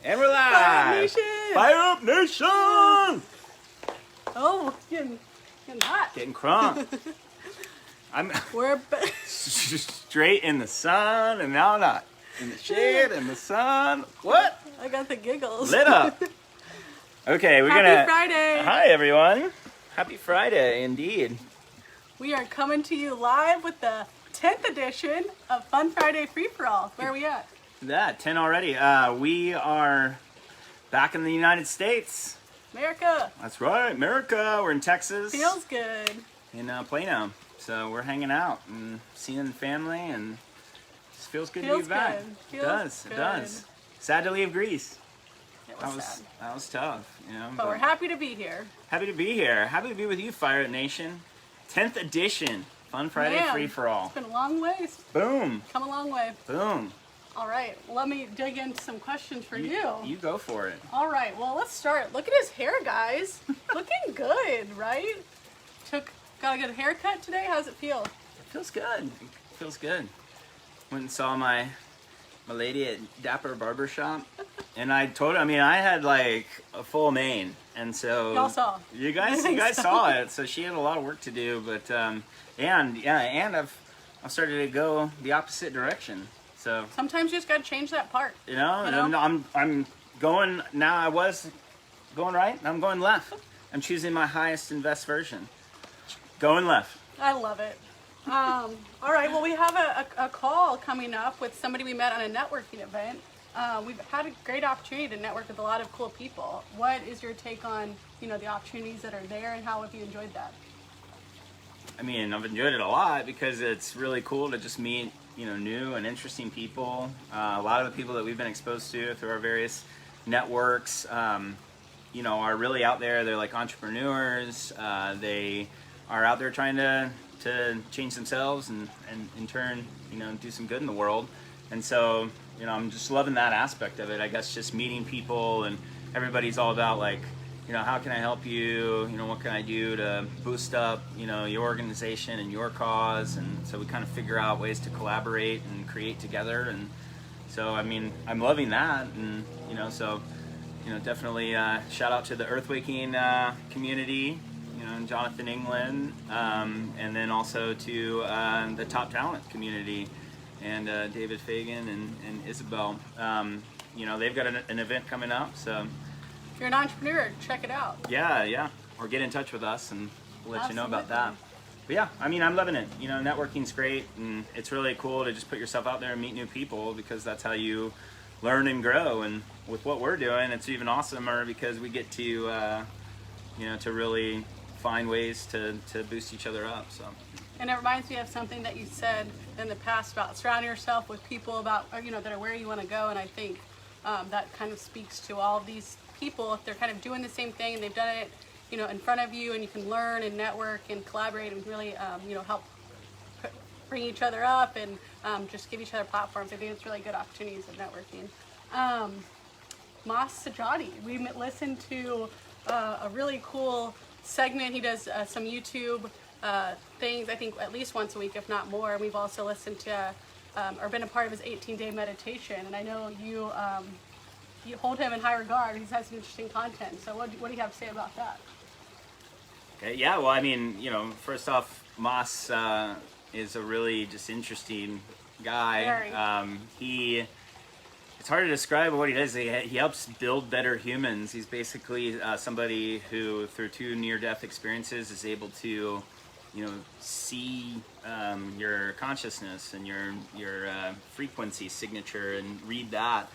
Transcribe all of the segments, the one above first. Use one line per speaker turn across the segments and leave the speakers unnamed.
And we're live!
Fire Up Nation!
Fire Up Nation!
Oh, getting hot.
Getting crunk. I'm
We're
straight in the sun, and now not. In the shade, in the sun. What?
I got the giggles.
Lit up. Okay, we're gonna...
Happy Friday!
Hi, everyone. Happy Friday, indeed.
We are coming to you live with the 10th edition of Fun Friday Free For All. Where are we at?
That 10 already. We are back in the United States.
America.
That's right, America. We're in Texas.
Feels good.
In Plano. So we're hanging out and seeing the family, and it just feels good to be back.
Feels
It does.
good.
It does. Sad to leave Greece.
It was sad.
That was tough, you know.
But we're happy to be here.
Happy to be here. Happy to be with you, Fire Up Nation. 10th edition, Fun Friday
Man,
Free For All.
It's been a long ways.
Boom.
Come a long way.
Boom.
All right, let me dig into some questions for you.
You go for it.
All right, well, let's start. Look at his hair, guys. Looking good, right? Got a good haircut today. How's it feel?
It feels good. It feels good. Went and saw my lady at Dapper Barbershop, and I told her, I mean, I had like a full mane, and so
Y'all saw.
You guys saw it. So she had a lot of work to do, but and I've started to go the opposite direction. So
Sometimes you just gotta change that part.
you know? I'm going now. I was going right. I'm going left. I'm choosing my highest and best version. Going left.
I love it. All right, well, we have a call coming up with somebody we met on a networking event. We've had a great opportunity to network with a lot of cool people. What is your take on, the opportunities that are there, and how have you enjoyed that?
I mean, I've enjoyed it a lot because it's really cool to just meet, new and interesting people. A lot of the people that we've been exposed to through our various networks, are really out there. They're like entrepreneurs. They are out there trying to change themselves and in turn, do some good in the world. And so, I'm just loving that aspect of it. I guess just meeting people, and everybody's all about like, how can I help you? What can I do to boost up, your organization and your cause? And so we kind of figure out ways to collaborate and create together. And so, I mean, I'm loving that. And, definitely shout out to the Earthwaking community, Jonathan England, and then also to the Top Talent community, and David Fagan and Isabel. They've got an event coming up, so
If you're an entrepreneur, check it out.
yeah, or get in touch with us and we'll let you know about that. But yeah, I mean, I'm loving it. Networking's great, and it's really cool to just put yourself out there and meet new people, because that's how you learn and grow. And with what we're doing, it's even awesomer because we get to to really find ways to boost each other up. So.
And it reminds me of something that you said in the past about surrounding yourself with people that are where you want to go. And I think that kind of speaks to all of these people. If they're kind of doing the same thing and they've done it, in front of you, and you can learn and network and collaborate and really, help bring each other up and just give each other platforms. I think it's really good opportunities of networking. Mas Sajadi, we listened to a really cool segment. He does some YouTube things, I think at least once a week, if not more. We've also listened to or been a part of his 18-day meditation, and I know you hold him in high regard. He has some interesting content. So what do you have to say about that?
Okay, yeah, well, I mean, first off, Mas is a really just interesting guy. It's hard to describe what he does. He helps build better humans. He's basically somebody who, through 2 near-death experiences, is able to, see your consciousness and your frequency signature and read that.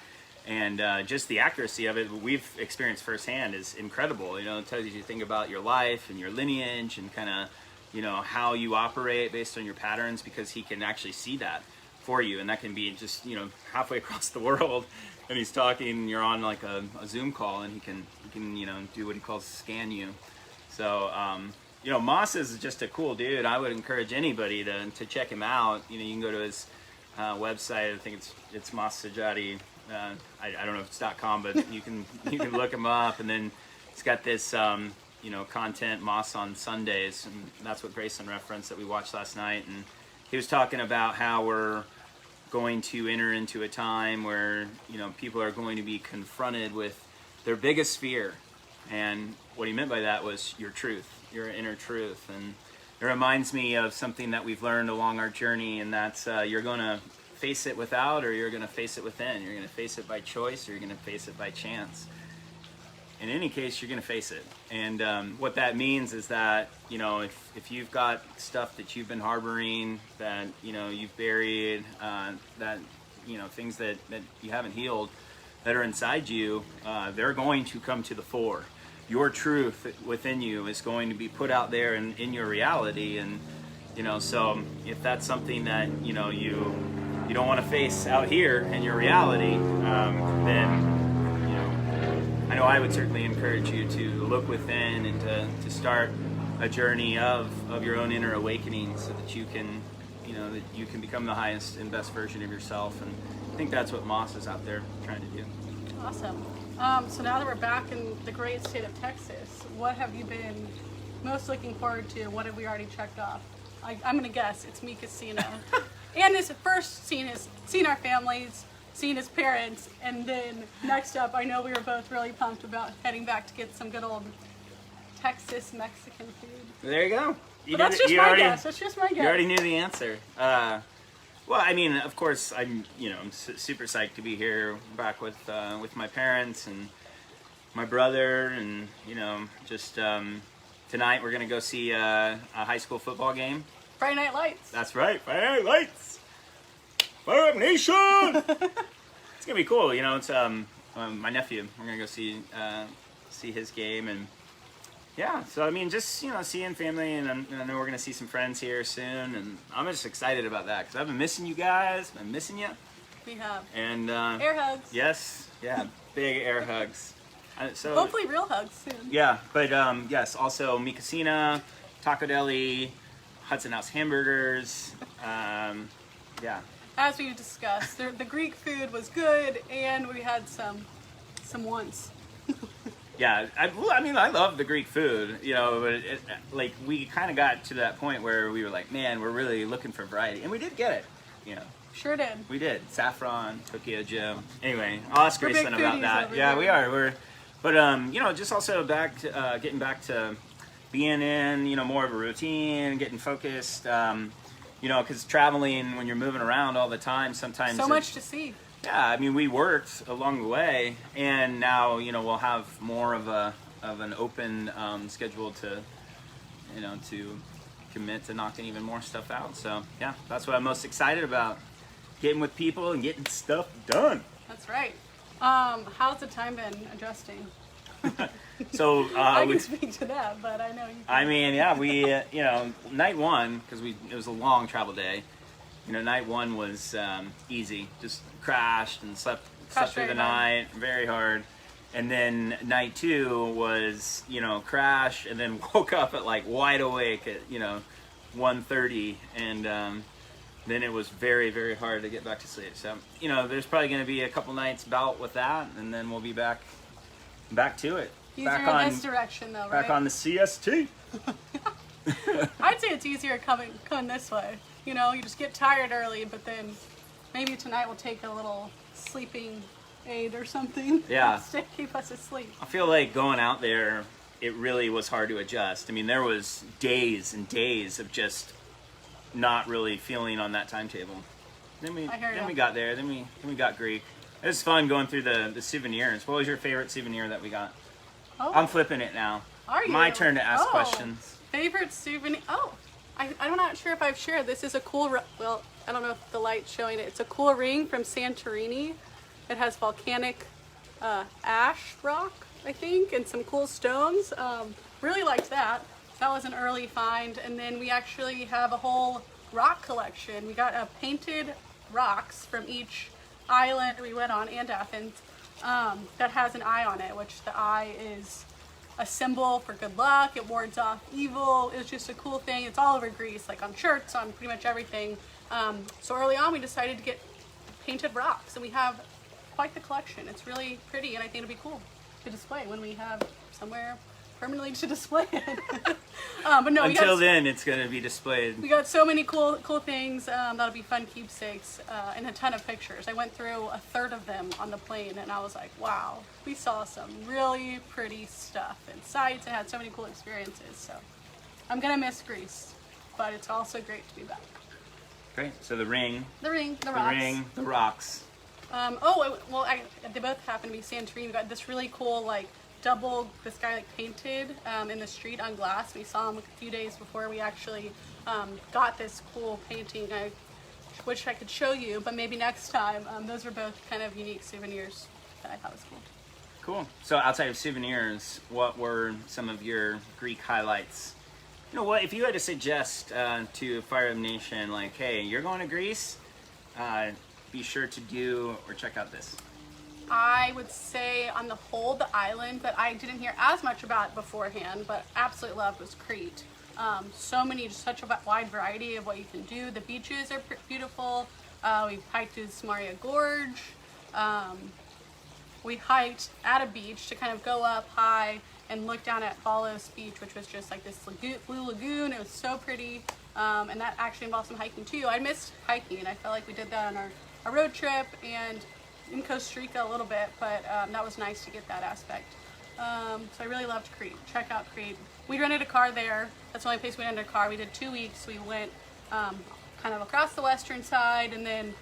And just the accuracy of it, we've experienced firsthand, is incredible. It tells you to think about your life and your lineage and kind of, how you operate based on your patterns, because he can actually see that for you, and that can be just halfway across the world, and he's talking, you're on like a Zoom call, and he can do what he calls scan you. So Mas is just a cool dude. I would encourage anybody to check him out. You can go to his website. I think it's Mas Sajadi. I don't know if it's .com, but you can look him up, and then it's got this content, Mas on Sundays, and that's what Graclyn referenced that we watched last night. And he was talking about how we're going to enter into a time where, people are going to be confronted with their biggest fear. And what he meant by that was your truth, your inner truth. And it reminds me of something that we've learned along our journey, and that's you're going to face it without, or you're going to face it within. You're going to face it by choice, or you're going to face it by chance. In any case, you're going to face it. And what that means is that, if you've got stuff that you've been harboring, that, you've buried, that, things that you haven't healed that are inside you, they're going to come to the fore. Your truth within you is going to be put out there in your reality. And, so if that's something that, you don't want to face out here in your reality, then, I know I would certainly encourage you to look within and to start a journey of your own inner awakening, so that you can, that you can become the highest and best version of yourself. And I think that's what Moss is out there trying to do.
Awesome. So now that we're back in the great state of Texas, what have you been most looking forward to? What have we already checked off? I'm going to guess it's Mi Casino. And his first seen our families, seen his parents, and then next up, I know we were both really pumped about heading back to get some good old Texas Mexican food.
There you go.
That's just my guess. That's just my guess.
You already knew the answer. Well, I mean, of course, I'm super psyched to be here, back with my parents and my brother, and just tonight we're gonna go see a high school football game.
Friday Night Lights.
That's right, Friday Night Lights. Fire Up Nation. It's gonna be cool. It's my nephew. We're gonna go see his game, and yeah. So I mean, just seeing family, and I know we're gonna see some friends here soon, and I'm just excited about that because I've been missing you guys. I've been missing you.
We have.
And
air hugs.
Yes, yeah, big air hugs. So
hopefully real hugs soon.
Yeah, but yes, also Mi Casina, Taco Deli, Hudson House Hamburgers. Yeah.
As we discussed, the Greek food was good, and we had some wants.
Yeah, I mean, I love the Greek food, but like we kind of got to that point where we were like, man, we're really looking for variety, and we did get it,
Sure did.
We did. Saffron, Tokyo Gym. Anyway, I'll ask
We're
Graclyn about that. Yeah, we are. But just also getting back to being in, more of a routine, getting focused. Because traveling, when you're moving around all the time, sometimes
so much to see.
Yeah, I mean, we worked along the way, and now we'll have more of an open schedule to to commit to knocking even more stuff out. So yeah, that's what I'm most excited about: getting with people and getting stuff done.
That's right. How's the time been adjusting?
So
I can speak to that, but I know you can.
I mean, yeah, we night one, because it was a long travel day. Night one was easy, just crashed and slept through the night, very hard. And then night two was crash, and then woke up at like wide awake at 1:30, and then it was very, very hard to get back to sleep. So there's probably going to be a couple nights bout with that, and then we'll be back to it.
Easier in this direction, though, right?
Back on the CST.
I'd say it's easier coming this way. You just get tired early, but then maybe tonight we'll take a little sleeping aid or something.
Yeah.
To keep us asleep.
I feel like going out there, it really was hard to adjust. I mean, there was days and days of just not really feeling on that timetable. Then we got there. Then we got Greek. It was fun going through the souvenirs. What was your favorite souvenir that we got?
Oh.
I'm flipping it now.
Are you?
My turn to ask questions.
Favorite souvenir? Oh, I'm not sure if I've shared. This is a cool, well, I don't know if the light's showing it. It's a cool ring from Santorini. It has volcanic ash rock, I think, and some cool stones. Really liked that. That was an early find. And then we actually have a whole rock collection. We got painted rocks from each island we went on, and Athens, that has an eye on it, which the eye is a symbol for good luck. It wards off evil. It's just a cool thing. It's all over Greece, like on shirts, on pretty much everything. So early on, we decided to get painted rocks, and we have quite the collection. It's really pretty, and I think it'll be cool to display when we have somewhere permanently to display it. But no,
Until then, it's going to be displayed.
we got so many cool things. That'll be fun keepsakes and a ton of pictures. I went through a third of them on the plane, and I was like, wow, we saw some really pretty stuff and sights and had so many cool experiences. So I'm gonna miss Greece, but it's also great to be back.
Great. So the ring,
The rocks.
the rocks.
They both happen to be Santorini. We got this really cool this guy painted in the street on glass. We saw him a few days before we actually got this cool painting. I wish I could show you, but maybe next time. Those were both kind of unique souvenirs that I thought was cool.
Cool. So outside of souvenirs, what were some of your Greek highlights? You know what, if you had to suggest to Fire Up Nation, like, hey, you're going to Greece, be sure to do or check out this.
I would say on the whole, the island that I didn't hear as much about beforehand, but absolutely loved was Crete. Such a wide variety of what you can do. The beaches are beautiful. We hiked through the Samaria Gorge. We hiked at a beach to kind of go up high and look down at Balos Beach, which was just like this blue lagoon. It was so pretty. And that actually involved some hiking too. I missed hiking, and I felt like we did that on our road trip and in Costa Rica a little bit, but that was nice to get that aspect. So I really loved Crete. Check out Crete. We rented a car there. That's the only place we rented a car. We did 2 weeks. We went kind of across the western side and then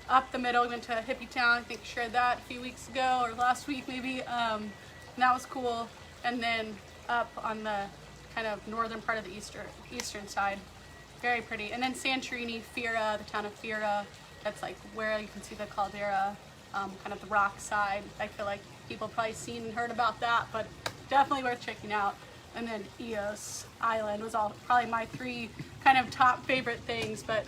up the middle. We went to Hippie Town. I think we shared that a few weeks ago or last week maybe. And that was cool. And then up on the kind of northern part of the eastern side. Very pretty. And then Santorini, Fira, the town of Fira. That's like where you can see the caldera, kind of the rock side. I feel like people probably seen and heard about that, but definitely worth checking out. And then Ios Island was probably my 3 kind of top favorite things. But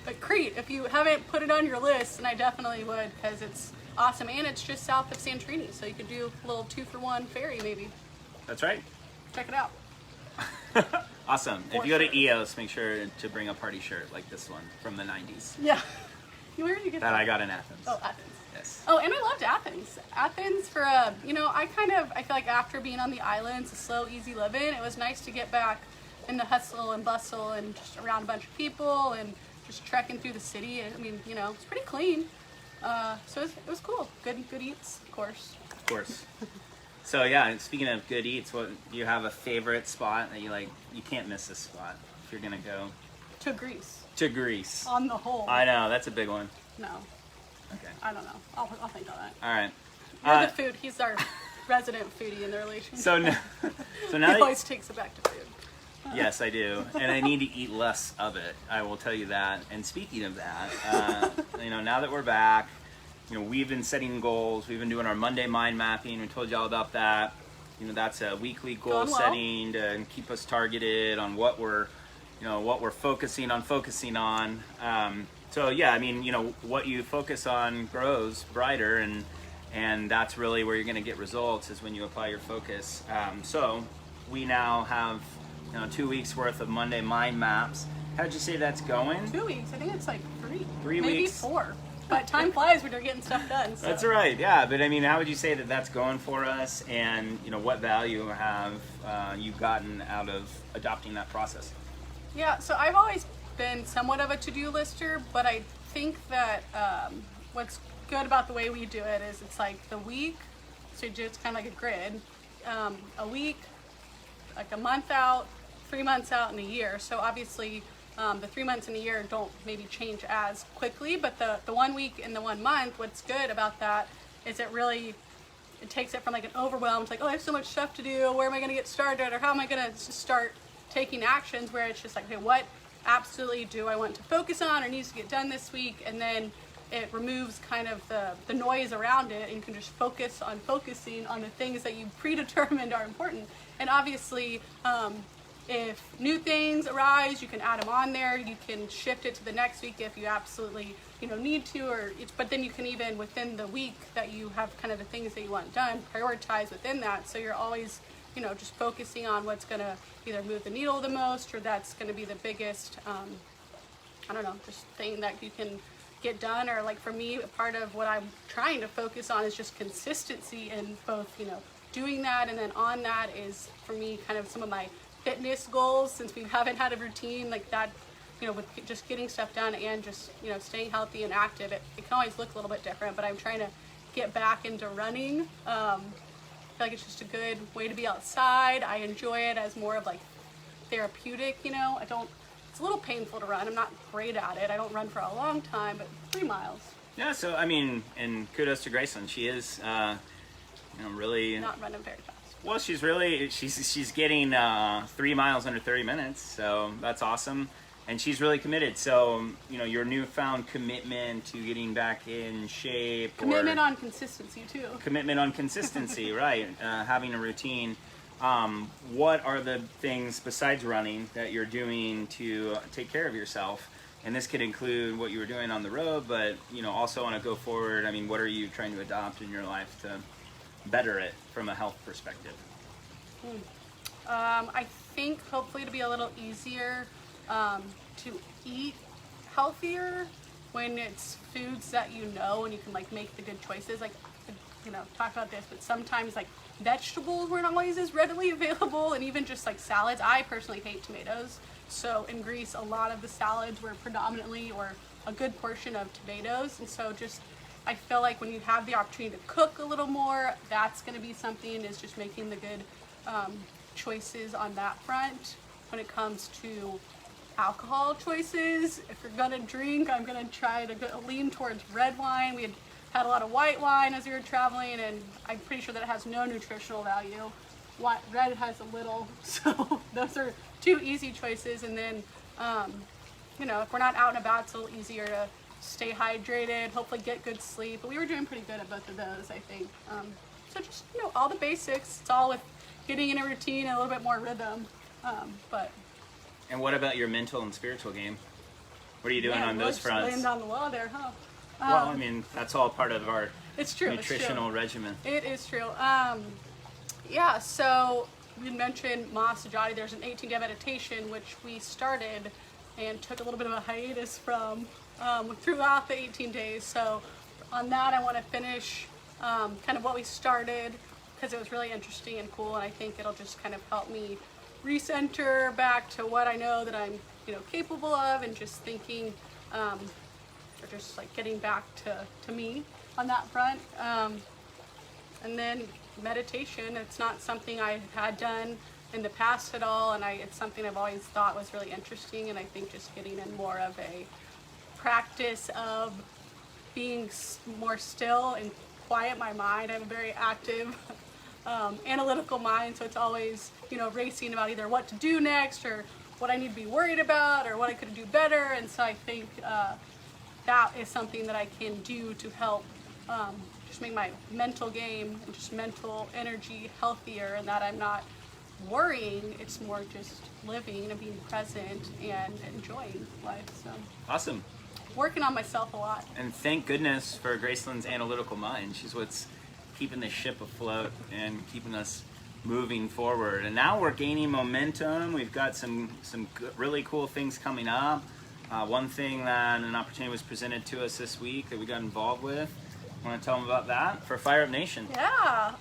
but Crete, if you haven't put it on your list, and I definitely would, because it's awesome, and it's just south of Santorini, so you could do a little 2-for-1 ferry maybe.
That's right.
Check it out.
Awesome. If you go to EOS, make sure to bring a party shirt like this one from the 90s.
Yeah. Where did you get that?
That I got in Athens.
Oh, Athens.
Yes.
Oh, and I loved Athens. Athens for I feel like after being on the islands, a slow, easy living, it was nice to get back in the hustle and bustle and just around a bunch of people and just trekking through the city. I mean, it's pretty clean. So it was cool. Good eats, of course.
Of course. So yeah, speaking of good eats, do you have a favorite spot that you like? You can't miss this spot if you're gonna go
to Greece.
To Greece.
On the whole.
I know, that's a big one.
No.
Okay.
I don't know. I'll think of that.
All right.
You're the food. He's our resident foodie in the relationship.
So now
he always takes it back to food.
Yes, I do, and I need to eat less of it. I will tell you that. And speaking of that, now that we're back, we've been setting goals. We've been doing our Monday mind mapping. We told you all about that. That's a weekly goal setting to keep us targeted on what we're focusing on. So yeah, I mean, what you focus on grows brighter, and that's really where you're going to get results is when you apply your focus. So we now have 2 weeks worth of Monday mind maps. How'd you say that's going?
2 weeks. I think it's like 3.
3
maybe
weeks.
4. But time flies when you're getting stuff done. So.
That's right. Yeah, but I mean, how would you say that that's going for us? And what value have you gotten out of adopting that process? Yeah,
so I've always been somewhat of a to-do lister, but I think that what's good about the way we do it is it's like the week, so it's kind of like a grid, a week, like a month out, 3 months out, and a year. So obviously the 3 months and a year don't maybe change as quickly, but the 1 week and the 1 month, what's good about that is it takes it from like an overwhelm to like, oh, I have so much stuff to do, where am I going to get started, or how am I going to start taking actions, where it's just like, okay, what absolutely do I want to focus on or needs to get done this week, and then it removes kind of the noise around it, and you can just focus on focusing on the things that you predetermined are important. And obviously, if new things arise, you can add them on there. You can shift it to the next week if you absolutely need to, but then you can even within the week that you have kind of the things that you want done, prioritize within that. So you're always just focusing on what's going to either move the needle the most, or that's going to be the biggest, just thing that you can get done. Or like for me, a part of what I'm trying to focus on is just consistency in both, doing that, and then on that is for me kind of some of my fitness goals, since we haven't had a routine like that, with just getting stuff done and just, staying healthy and active. It can always look a little bit different, but I'm trying to get back into running. I feel like it's just a good way to be outside. I enjoy it as more of like therapeutic, it's a little painful to run. I'm not great at it. I don't run for a long time, but 3 miles.
Yeah, so I mean, and kudos to Graclyn. She is, really
Not running very fast.
well. She's getting 3 miles under 30 minutes, so that's awesome. And she's really committed. So your newfound commitment to getting back in shape.
Commitment on consistency too.
Commitment on consistency, right? Having a routine. What are the things besides running that you're doing to take care of yourself? And this could include what you were doing on the road, but also on a go forward. I mean, what are you trying to adopt in your life to better it from a health perspective?
I think hopefully to be a little easier to eat healthier when it's foods that and you can like make the good choices. Like, talk about this, but sometimes like vegetables weren't always as readily available, and even just like salads. I personally hate tomatoes, so in Greece a lot of the salads were predominantly or a good portion of tomatoes, and so just I feel like when you have the opportunity to cook a little more, that's going to be something, is just making the good choices on that front. When it comes to alcohol choices, if you're gonna drink, I'm gonna try to lean towards red wine. We had a lot of white wine as we were traveling, and I'm pretty sure that it has no nutritional value. Red has a little, so those are 2 easy choices. And then, if we're not out and about, it's a little easier to stay hydrated, hopefully get good sleep. But we were doing pretty good at both of those, I think. So just, all the basics. It's all with getting in a routine and a little bit more rhythm.
And what about your mental and spiritual game? What are you doing on those fronts?
Laying down the wall there, huh?
Well, I mean, that's all part of our nutritional regimen.
It is true. Yeah, so we mentioned Mahasajati. There's an 18-day meditation, which we started and took a little bit of a hiatus from throughout the 18 days. So on that, I want to finish kind of what we started, because it was really interesting and cool, and I think it'll just kind of help me recenter back to what I know that I'm capable of, and just thinking or just like getting back to me on that front. And then meditation, it's not something I had done in the past at all, and it's something I've always thought was really interesting, and I think just getting in more of a practice of being more still and quiet my mind. I have a very active analytical mind, so it's always racing about either what to do next or what I need to be worried about or what I could do better. And so I think that is something that I can do to help just make my mental game and just mental energy healthier, and that I'm not worrying, it's more just living and being present and enjoying life. So
awesome.
Working on myself a lot.
And thank goodness for Graclyn's analytical mind. She's what's keeping the ship afloat and keeping us moving forward. And now we're gaining momentum. We've got some really cool things coming up. One thing that an opportunity was presented to us this week that we got involved with. Want to tell them about that for Fire Up Nation?
Yeah.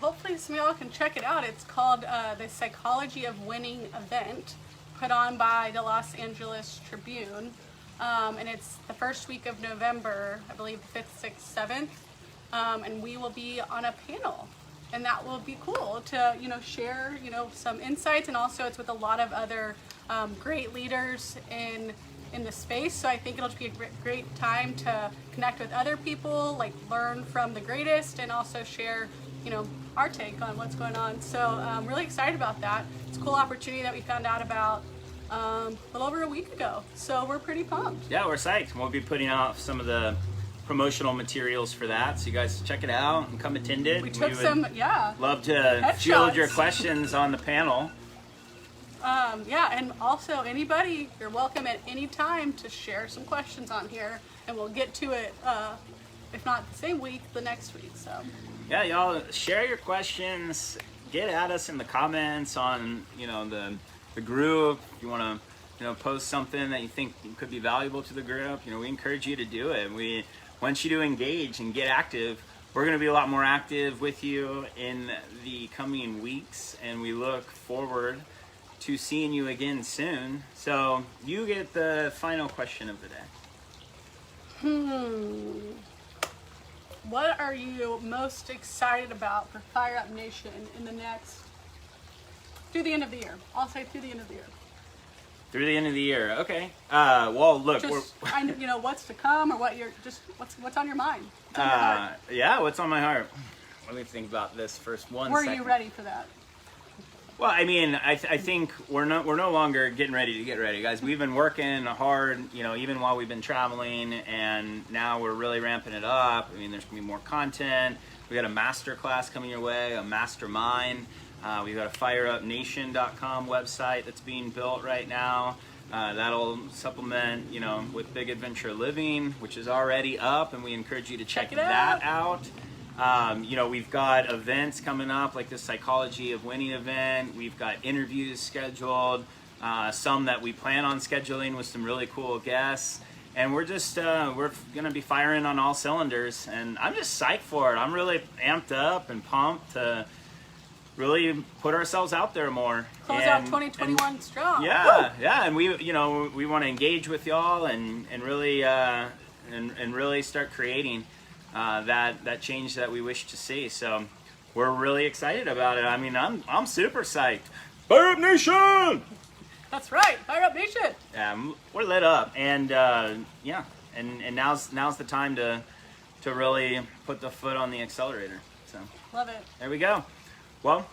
Hopefully some of y'all can check it out. It's called the Psychology of Winning event, put on by the Los Angeles Tribune. And it's the first week of November, I believe 5th, 6th, 7th. And we will be on a panel, and that will be cool to share some insights, and also it's with a lot of other great leaders in the space. So I think it'll be a great time to connect with other people, like learn from the greatest, and also share our take on what's going on. So I'm really excited about that. It's a cool opportunity that we found out about a little over a week ago, so we're pretty pumped.
Yeah, we're psyched. We'll be putting out some of the promotional materials for that, so you guys check it out and come attend it.
We took some,
love to
headshots.
field your questions on the panel.
And also anybody, you're welcome at any time to share some questions on here, and we'll get to it, if not the same week, the next week. So
yeah, y'all share your questions, get at us in the comments on the group. If you want to post something that you think could be valuable to the group, we encourage you to do it. We want you to engage and get active we're going to be a lot more active with you in the coming weeks, and we look forward to seeing you again soon. So you get the final question of the day.
What are you most excited about for Fire Up Nation in the next, through the end of the year? I'll say through the end of the year.
Through the end of the year, okay. Well, look,
Just, what's to come, or what you're just what's on your mind? What's on your heart?
yeah, what's on my heart? Let me think about this first one
Were
second.
you ready for that?
Well, I mean, I think we're no longer getting ready to get ready, guys. We've been working hard, even while we've been traveling, and now we're really ramping it up. I mean, there's gonna be more content. We got a master class coming your way, a mastermind. We've got a fireupnation.com website that's being built right now. That'll supplement, with Big Adventure Living, which is already up, and we encourage you to check that out. We've got events coming up, like the Psychology of Winning event. We've got interviews scheduled, some that we plan on scheduling with some really cool guests. And we're just, we're going to be firing on all cylinders. And I'm just psyched for it. I'm really amped up and pumped to really put ourselves out there more.
Close out 2021 strong.
Yeah, Woo! Yeah. And we want to engage with y'all and really, and really start creating that change that we wish to see. So we're really excited about it. I mean, I'm super psyched. Fire Up Nation!
That's right, Fire Up Nation.
Yeah, we're lit up, and and now's the time to really put the foot on the accelerator. So
Love it.
there we go. Well,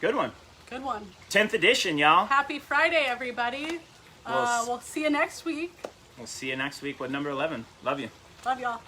good one.
Good one.
10th edition, y'all.
Happy Friday, everybody. We'll see you next week.
We'll see you next week with number 11. Love you.
Love y'all.